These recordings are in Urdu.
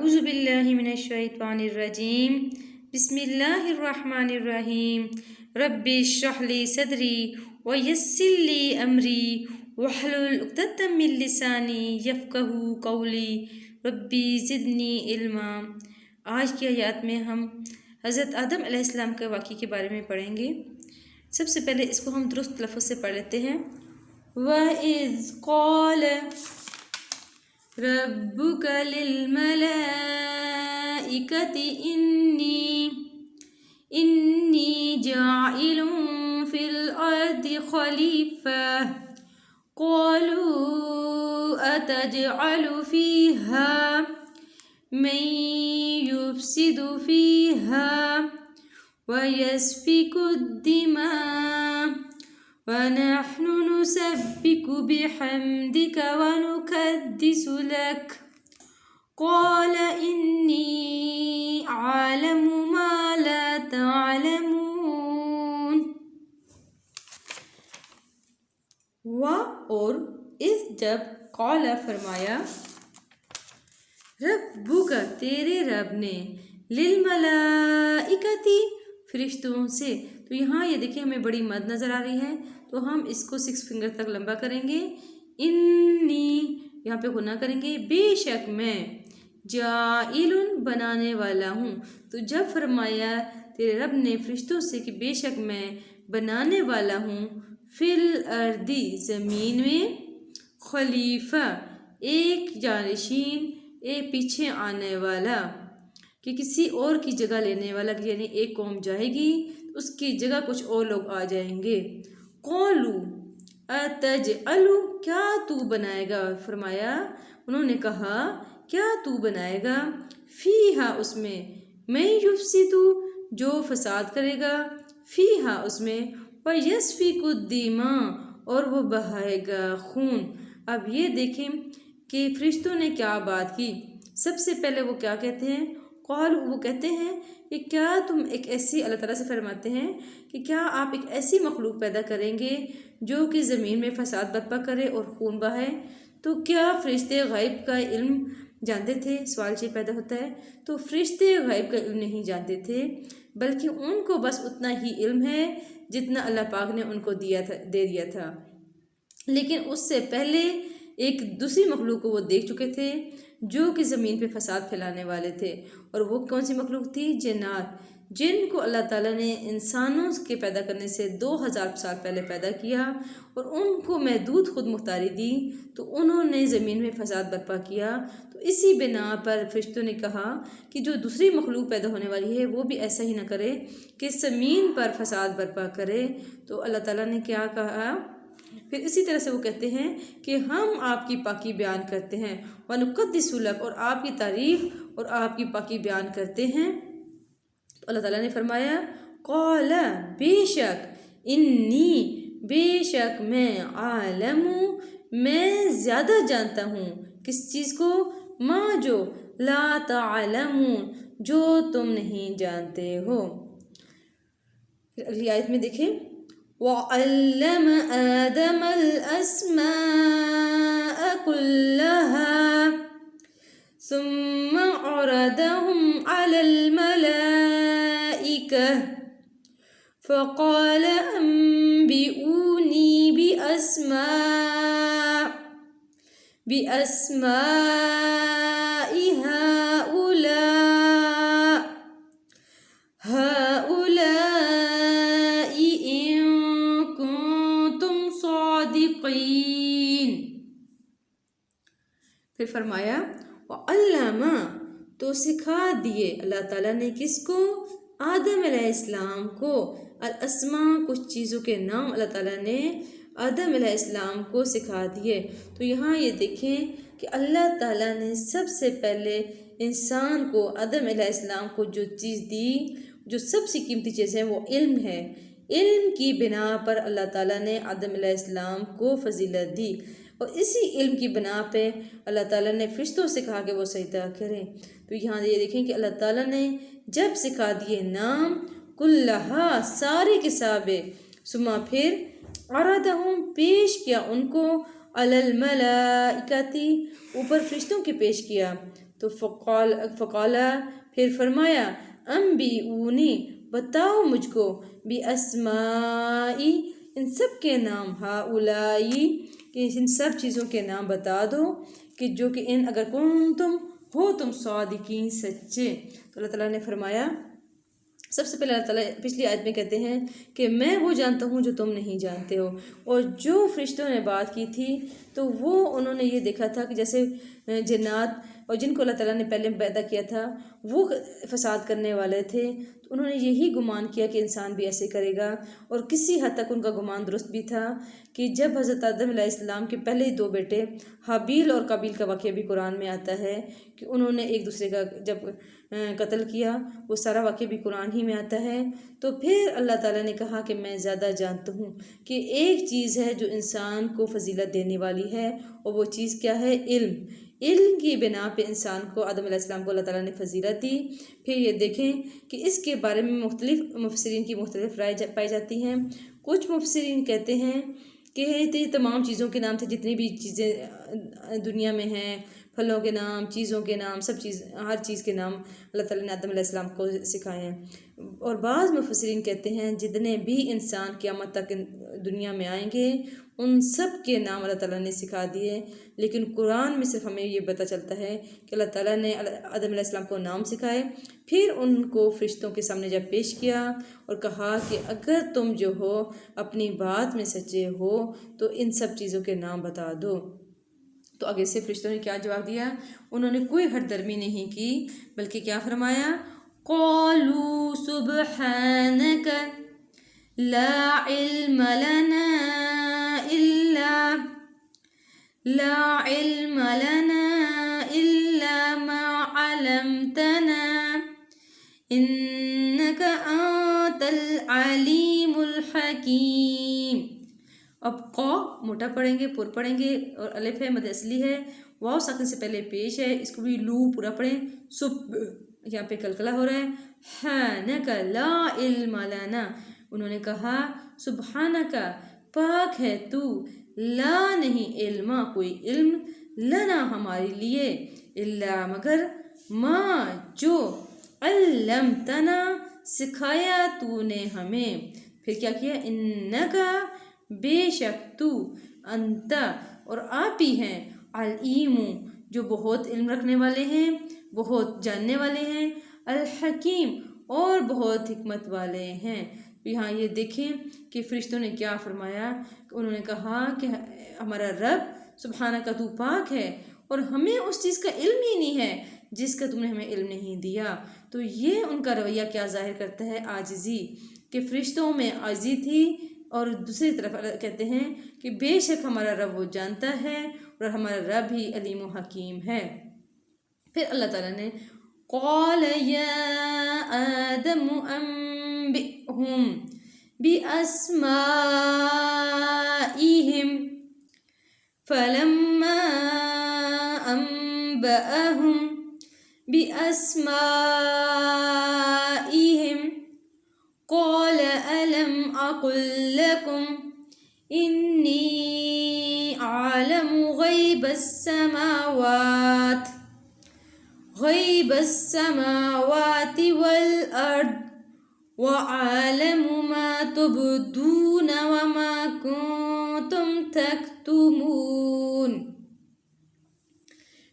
اعوذ باللہ من الشیطان الرجیم بسم اللہ الرحمن الرحیم رب اشرح لی صدری ویسر لی امری واحلل عقدۃ من لسانی یفقہوا قولی ربی زدنی علما۔ آج کی آیات میں ہم حضرت آدم علیہ السلام کے واقعے کے بارے میں پڑھیں گے۔ سب سے پہلے اس کو ہم درست لفظ سے پڑھ لیتے ہیں۔ وَإِذْ قَالَ رَبُّكَ لِلْمَلَائِكَةِ إِنِّي جَاعِلٌ فِي الْأَرْضِ خَلِيفَةً قَالُوا أَتَجْعَلُ فِيهَا مَن يُفْسِدُ فِيهَا وَيَسْفِكُ الدِّمَاءَ وَنَحْنُ نُسَبِّحُ بِحَمْدِكَ وَنُقَدِّسُ لَكَ قَالَ إِنِّي أَعْلَمُ مَا لَا تَعْلَمُونَ۔ اور اس جب قال فرمایا ربک تیرے رب نے للملائکتی فرشتوں سے، تو یہاں یہ دیکھیں ہمیں بڑی مد نظر آ رہی ہے، تو ہم اس کو 6 فنگر تک لمبا کریں گے۔ انی یہاں پہ گناہ کریں گے، بے شک میں جائل بنانے والا ہوں۔ تو جب فرمایا تیرے رب نے فرشتوں سے کہ بے شک میں بنانے والا ہوں، فی الارض زمین میں، خلیفہ ایک جانشین، ایک پیچھے آنے والا، کہ کسی اور کی جگہ لینے والا، یعنی ایک قوم جائے گی اس کی جگہ کچھ اور لوگ آ جائیں گے۔ قولو اتجعل کیا تو بنائے گا، فرمایا انہوں نے کہا کیا تو بنائے گا، فیہا اس میں، من یفسد جو فساد کرے گا، فیہا اس میں، ویسفک الدماء اور وہ بہائے گا خون۔ اب یہ دیکھیں کہ فرشتوں نے کیا بات کی۔ سب سے پہلے وہ کیا کہتے ہیں، قالوا وہ کہتے ہیں کہ کیا تم ایک ایسی، اللہ تعالیٰ سے فرماتے ہیں کہ کیا آپ ایک ایسی مخلوق پیدا کریں گے جو کہ زمین میں فساد برپا کرے اور خون بہائے؟ تو کیا فرشتے غیب کا علم جانتے تھے؟ سوال یہ پیدا ہوتا ہے۔ تو فرشتے غیب کا علم نہیں جانتے تھے، بلکہ ان کو بس اتنا ہی علم ہے جتنا اللہ پاک نے ان کو دے دیا تھا۔ لیکن اس سے پہلے ایک دوسری مخلوق کو وہ دیکھ چکے تھے جو کہ زمین پہ فساد پھیلانے والے تھے، اور وہ کون سی مخلوق تھی؟ جنات، جن کو اللہ تعالیٰ نے انسانوں کے پیدا کرنے سے 2000 سال پہلے پیدا کیا اور ان کو محدود خود مختاری دی، تو انہوں نے زمین میں فساد برپا کیا۔ تو اسی بنا پر فرشتوں نے کہا کہ جو دوسری مخلوق پیدا ہونے والی ہے وہ بھی ایسا ہی نہ کرے کہ زمین پر فساد برپا کرے۔ تو اللہ تعالیٰ نے کیا کہا، پھر اسی طرح سے وہ کہتے ہیں کہ ہم آپ کی پاکی بیان کرتے ہیں، وَنُقَدِّسُ لَكَ اور آپ کی تعریف اور آپ کی پاکی بیان کرتے ہیں۔ تو اللہ تعالیٰ نے فرمایا قَالَ بے شک، انی بے شک میں، عالم میں زیادہ جانتا ہوں، کس چیز کو؟ ماں جو، لا تعلمون جو تم نہیں جانتے ہو۔ پھر اگلی آیت میں دیکھیں وَعَلَّمَ آدَمَ الْأَسْمَاءَ كُلَّهَا ثُمَّ عَرَضَهُمْ عَلَى الْمَلَائِكَةِ فَقَالَ أَنْبِئُونِي بِأَسْمَاءِ هَؤُلَاءِ إِن كُنتُمْ صَادِقِينَ۔ پھر فرمایا وَعَلَّمَ تو سکھا دیے اللہ تعالیٰ نے کس کو؟ آدم علیہ السلام کو، الاسماء کچھ چیزوں کے نام اللہ تعالیٰ نے آدم علیہ السلام کو سکھا دیے۔ تو یہاں یہ دیکھیں کہ اللہ تعالیٰ نے سب سے پہلے انسان کو، آدم علیہ السلام کو جو چیز دی، جو سب سے قیمتی چیز ہے وہ علم ہے۔ علم کی بنا پر اللہ تعالیٰ نے آدم علیہ السلام کو فضیلت دی، اور اسی علم کی بنا پہ اللہ تعالیٰ نے فرشتوں سے کہا کہ وہ سجدہ کریں۔ تو یہاں یہ دیکھیں کہ اللہ تعالیٰ نے جب سکھا دیے نام کلہا سارے کے سارے، ثم پھر عرضہم پیش کیا ان کو، علی الملائکتی اوپر فرشتوں کے پیش کیا، تو فقالا پھر فرمایا انبئونی بتاؤ مجھ کو باسمائی ان سب کے نام ہاؤلائی کہ ان سب چیزوں کے نام بتا دو کہ جو کہ ان اگر کنتم ہو تم صادقین سچے. تو اللہ تعالیٰ نے فرمایا سب سے پہلے اللہ تعالیٰ پچھلی آیت میں کہتے ہیں کہ میں وہ جانتا ہوں جو تم نہیں جانتے ہو. اور جو فرشتوں نے بات کی تھی تو وہ انہوں نے یہ دیکھا تھا کہ جیسے جنات اور جن کو اللہ تعالیٰ نے پہلے پیدا کیا تھا وہ فساد کرنے والے تھے، تو انہوں نے یہی گمان کیا کہ انسان بھی ایسے کرے گا. اور کسی حد تک ان کا گمان درست بھی تھا کہ جب حضرت آدم علیہ السلام کے پہلے ہی 2 بیٹے حابیل اور قابیل کا واقعہ بھی قرآن میں آتا ہے کہ انہوں نے ایک دوسرے کا جب قتل کیا، وہ سارا واقعہ بھی قرآن ہی میں آتا ہے. تو پھر اللہ تعالیٰ نے کہا کہ میں زیادہ جانتا ہوں کہ ایک چیز ہے جو انسان کو فضیلت دینے والی ہے، اور وہ چیز کیا ہے؟ علم کی بنا پہ انسان کو آدم علیہ السلام کو اللہ تعالیٰ نے فضیلت دی. پھر یہ دیکھیں کہ اس کے بارے میں مختلف مفسرین کی مختلف رائے پائی جاتی ہیں. کچھ مفسرین کہتے ہیں کہ یہ تمام چیزوں کے نام تھے، جتنی بھی چیزیں دنیا میں ہیں، پھلوں کے نام، چیزوں کے نام، سب چیز، ہر چیز کے نام اللہ تعالیٰ نے آدم علیہ السلام کو سکھائے ہیں. اور بعض مفسرین کہتے ہیں جتنے بھی انسان قیامت تک دنیا میں آئیں گے ان سب کے نام اللہ تعالیٰ نے سکھا دیے. لیکن قرآن میں صرف ہمیں یہ پتہ چلتا ہے کہ اللہ تعالیٰ نے آدم علیہ السلام کو نام سکھائے، پھر ان کو فرشتوں کے سامنے جب پیش کیا اور کہا کہ اگر تم جو ہو اپنی بات میں سچے ہو تو ان سب چیزوں کے نام بتا دو. تو آگے سے فرشتوں نے کیا جواب دیا؟ انہوں نے کوئی ہٹ درمی نہیں کی، بلکہ کیا فرمایا؟ قالوا سبحانک لا علم لنا إلا ما علمتنا إنك أنت العليم الحكيم. اب قا موٹا پڑھیں گے، پر پڑھیں گے، اور الف ہے مد اصلی ہے، واو ساکن سے پہلے پیش ہے، اس کو بھی لو پورا پڑھیں. سب یہاں پہ کلکلا ہو رہا ہے. حانک لا علم لنا، انہوں نے کہا سبحانک پاک ہے تو، لا نہیں علم کوئی علم، لنا ہمارے لیے، الا مگر، ما جو، علمتنا سکھایا تو نے ہمیں. پھر کیا کیا؟ انکا بے شک تو، انت اور آپ ہی ہیں، علیم جو بہت علم رکھنے والے ہیں، بہت جاننے والے ہیں، الحکیم اور بہت حکمت والے ہیں. یہاں یہ دیکھیں کہ فرشتوں نے کیا فرمایا، انہوں نے کہا کہ ہمارا رب سبحانہ کا تو پاک ہے اور ہمیں اس چیز کا علم ہی نہیں ہے جس کا تم نے ہمیں علم نہیں دیا. تو یہ ان کا رویہ کیا ظاہر کرتا ہے؟ عاجزی، کہ فرشتوں میں عاجزی تھی. اور دوسری طرف کہتے ہیں کہ بے شک ہمارا رب وہ جانتا ہے اور ہمارا رب ہی علیم و حکیم ہے. پھر اللہ تعالیٰ نے قال یا آدم انبئہم باسمائہم فلما انبأہم باسمائہم قال ألم أقل لكم إني أعلم غيب السماوات والأرض وأعلم ما تبدون وما كنتم تكتمون.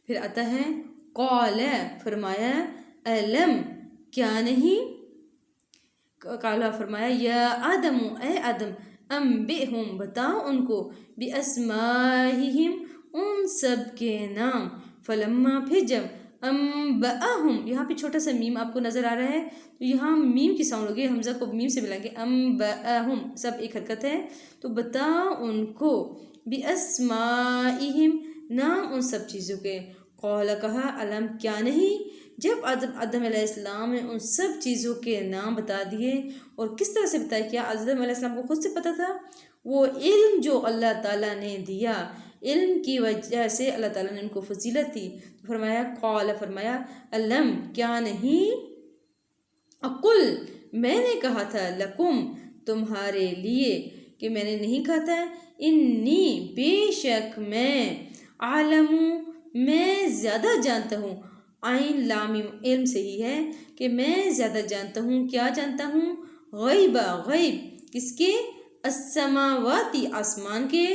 پھر آتا ہے قال، فرمایا، علم کیا نہیں، کالا فرمایا یا آدم اے آدم، انبئہم بتاؤ ان کو، باسمائہم ان سب کے نام، فلما پھر جب، انبأہم یہاں پہ چھوٹا سا میم آپ کو نظر آ رہا ہے تو یہاں میم کی ساؤنڈ ہوگی، حمزہ کو میم سے ملائیں گے، انبأہم سب ایک حرکت ہے. تو بتاؤ ان کو، باسمائہم نام ان سب چیزوں کے. قال کہا، علم کیا نہیں، جب آدم علیہ السلام نے ان سب چیزوں کے نام بتا دیے. اور کس طرح سے بتایا؟ کیا آدم علیہ السلام کو خود سے پتہ تھا؟ وہ علم جو اللہ تعالیٰ نے دیا، علم کی وجہ سے اللہ تعالیٰ نے ان کو فضیلت دی. فرمایا قال، فرمایا، علم کیا نہیں، اقل میں نے کہا تھا، لکم تمہارے لیے، کہ میں نے نہیں کہا تھا، انی بے شک میں، عالم میں زیادہ جانتا ہوں، عین لام میم علم سے ہی ہے کہ میں زیادہ جانتا ہوں. کیا جانتا ہوں؟ غیبہ غیب کس کے؟ السماواتی آسمان کے،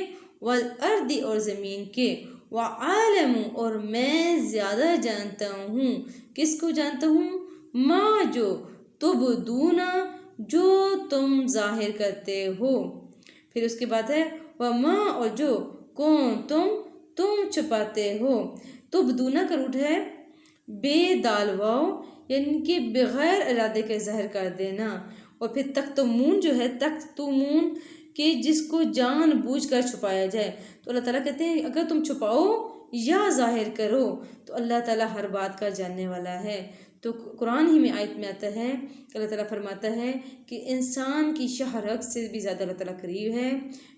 والارض اور زمین کے، وعالم اور میں زیادہ جانتا ہوں. کس کو جانتا ہوں؟ ما جو، تبدونا جو تم ظاہر کرتے ہو. پھر اس کے بعد ہے وما اور جو کون تم چھپاتے ہو. تبدونا کا روٹ ہے بے دال واو، یعنی کہ بغیر ارادے کے ظاہر کر دینا. اور پھر تکتمون جو ہے تکتمون کہ جس کو جان بوجھ کر چھپایا جائے. تو اللہ تعالیٰ کہتے ہیں اگر تم چھپاؤ یا ظاہر کرو تو اللہ تعالیٰ ہر بات کا جاننے والا ہے. تو قرآن ہی میں آیت میں آتا ہے کہ اللہ تعالیٰ فرماتا ہے کہ انسان کی شہرت سے بھی زیادہ اللہ تعالیٰ قریب ہے.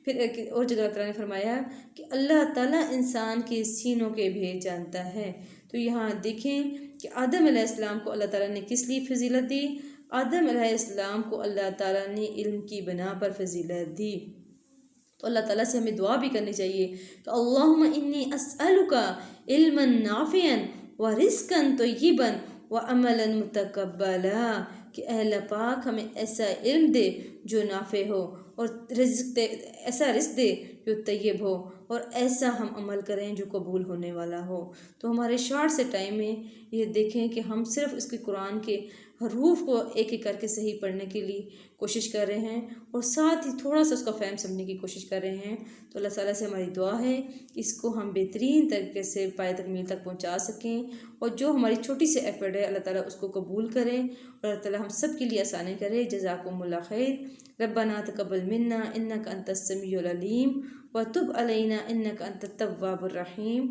پھر ایک اور جگہ اللہ تعالیٰ نے فرمایا کہ اللہ تعالیٰ انسان کے سینوں کے بھید جانتا ہے. تو یہاں دیکھیں کہ آدم علیہ السلام کو اللہ تعالیٰ نے کس لیے فضیلت دی؟ آدم علیہ السلام کو اللہ تعالیٰ نے علم کی بنا پر فضیلت دی. تو اللہ تعالیٰ سے ہمیں دعا بھی کرنی چاہیے کہ اللہم انی اسألک علما نافعا ورزقا طیبا وعملا متقبلا، کہ اے اللہ پاک ہمیں ایسا علم دے جو نافع ہو، اور رزق دے، ایسا رزق دے جو طیب ہو، اور ایسا ہم عمل کریں جو قبول ہونے والا ہو. تو ہمارے شارٹ سے ٹائم میں یہ دیکھیں کہ ہم صرف اس کے قرآن کے حروف کو ایک ایک کر کے صحیح پڑھنے کے لیے کوشش کر رہے ہیں، اور ساتھ ہی تھوڑا سا اس کا فہم سمجھنے کی کوشش کر رہے ہیں. تو اللہ تعالیٰ سے ہماری دعا ہے کہ اس کو ہم بہترین طریقے سے پائے تکمیل تک پہنچا سکیں، اور جو ہماری چھوٹی سی ایفرٹ ہے اللہ تعالیٰ اس کو قبول کریں، اور اللہ تعالیٰ ہم سب کے لیے آسانی کرے. جزاکم اللہ خیر. ربنا تقبل منا انک انت السمیع العلیم وتب علینا انک انت التواب الرحیم.